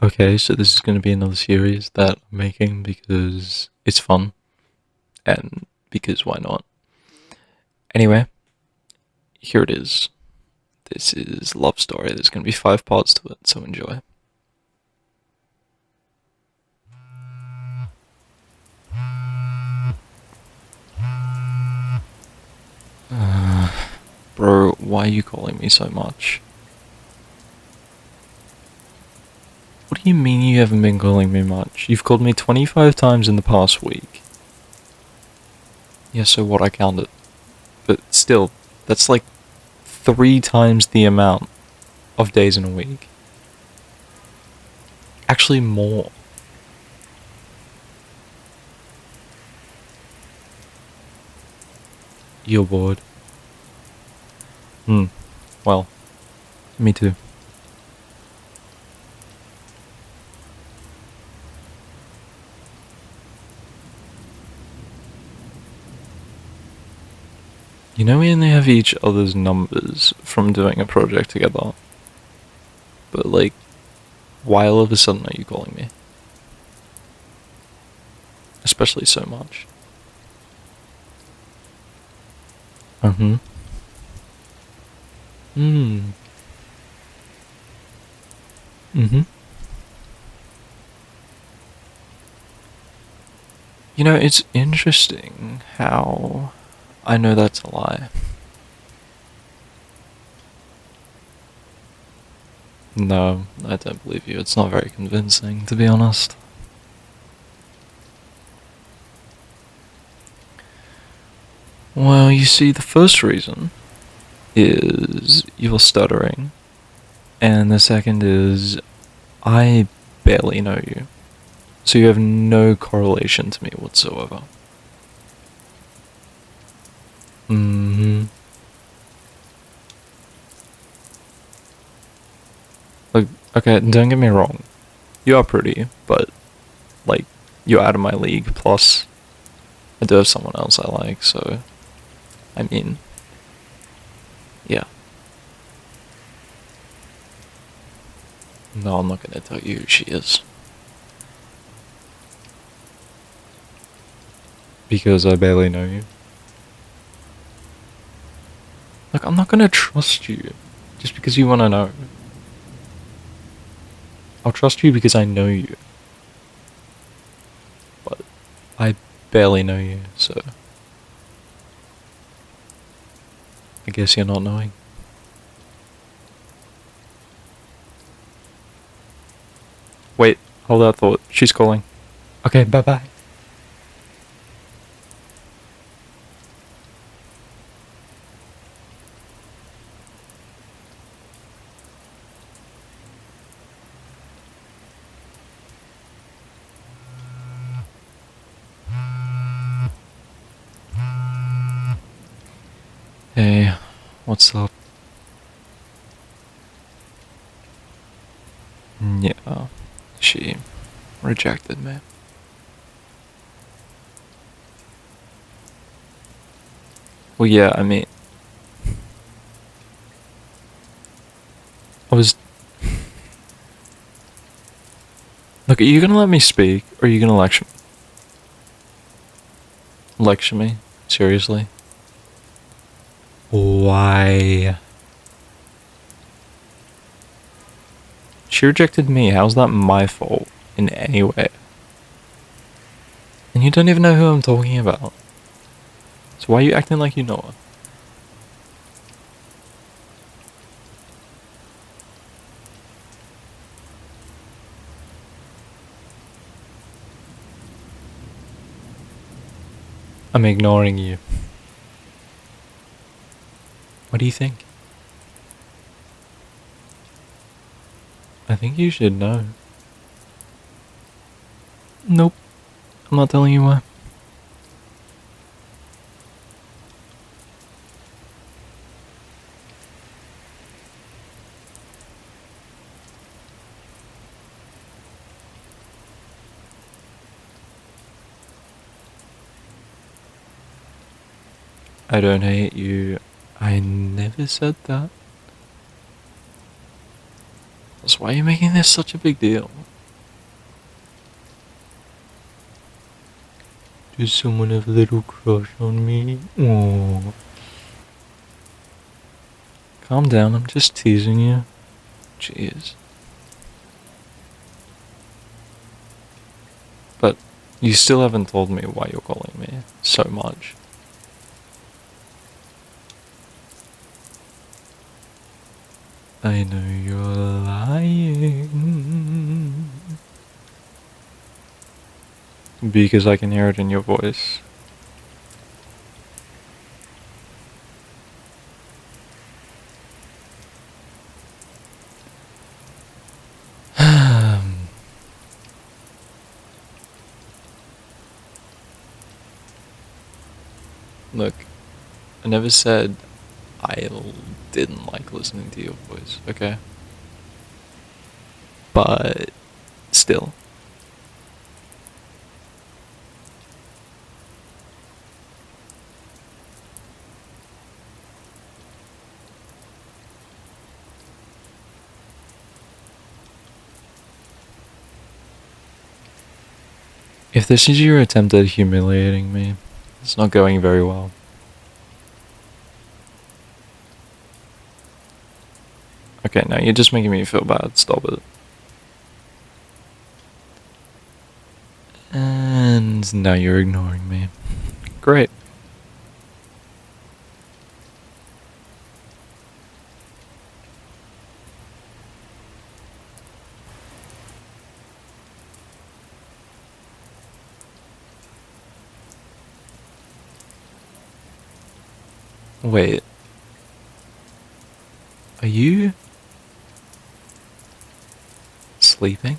Okay, so this is going to be another series that I'm making because it's fun and because why not? Anyway, here it is. This is Love Story. There's going to be 5 parts to it, so enjoy. Bro, why are you calling me so much? What do you mean you haven't been calling me much? You've called me 25 times in the past week. Yeah, so what? I counted. But still, that's like 3 times the amount of days in a week. Actually, more. You're bored. Well, me too. You know we only have each other's numbers from doing a project together. But like, why all of a sudden are you calling me? Especially so much. Mm-hmm. Hmm. Mm-hmm. You know, it's interesting how I know that's a lie. No, I don't believe you. It's not very convincing, to be honest. Well, you see, the first reason is you're stuttering, and the second is I barely know you. So you have no correlation to me whatsoever. Mm-hmm. Like, okay, don't get me wrong. You are pretty, but, like, you're out of my league, plus, I do have someone else I like, so, I mean, yeah. No, I'm not gonna tell you who she is. Because I barely know you. Like, I'm not gonna trust you just because you wanna know. I'll trust you because I know you. But I barely know you, so I guess you're not knowing. Wait, hold that thought. She's calling. Okay, bye bye. Hey, what's up? Yeah, she rejected me. Well, yeah, I mean, I was. Look, are you gonna let me speak, or are you gonna lecture me? Seriously? Why? She rejected me. How's that my fault in any way? And you don't even know who I'm talking about. So why are you acting like you know her? I'm ignoring you. What do you think? I think you should know. Nope. I'm not telling you why. I don't hate you. I never said that. That's why you're making this such a big deal. Does someone have a little crush on me? Oh. Calm down, I'm just teasing you. Jeez. But you still haven't told me why you're calling me so much. I know you're lying. Because I can hear it in your voice. Look, I never said I didn't like listening to your voice, okay? But still. If this is your attempt at humiliating me, it's not going very well. Okay, now you're just making me feel bad. Stop it. And now you're ignoring me. Great. Wait. Are you sleeping?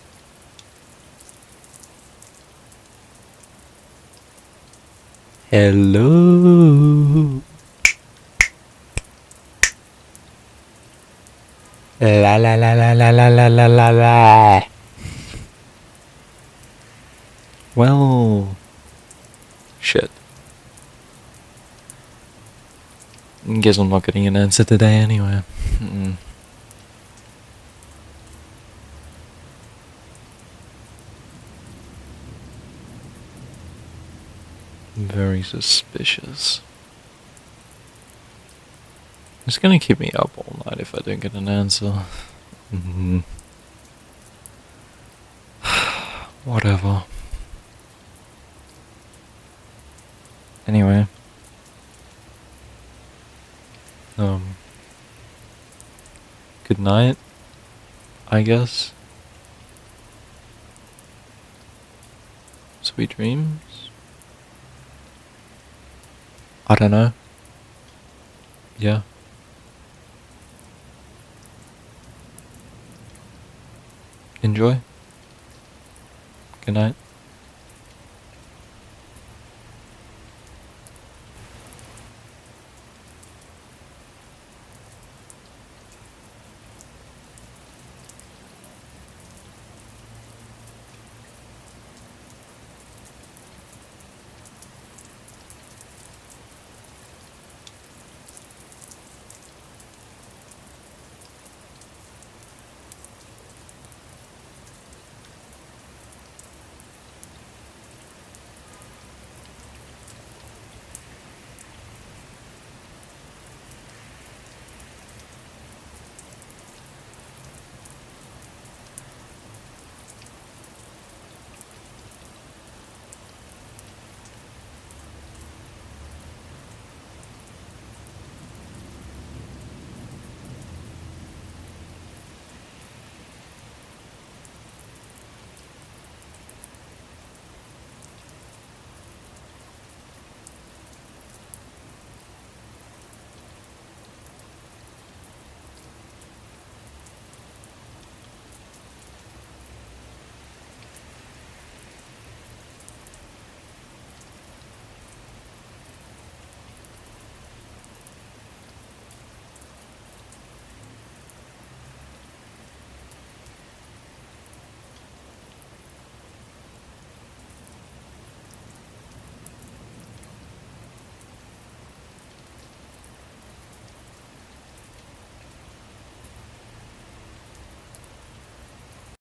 Hello. La la la la la la la la la la. Well, shit. Guess I'm not getting an answer today anyway. Very suspicious. It's gonna keep me up all night if I don't get an answer. Whatever. Anyway. Good night, I guess. Sweet dreams? I don't know. Yeah. Enjoy. Good night.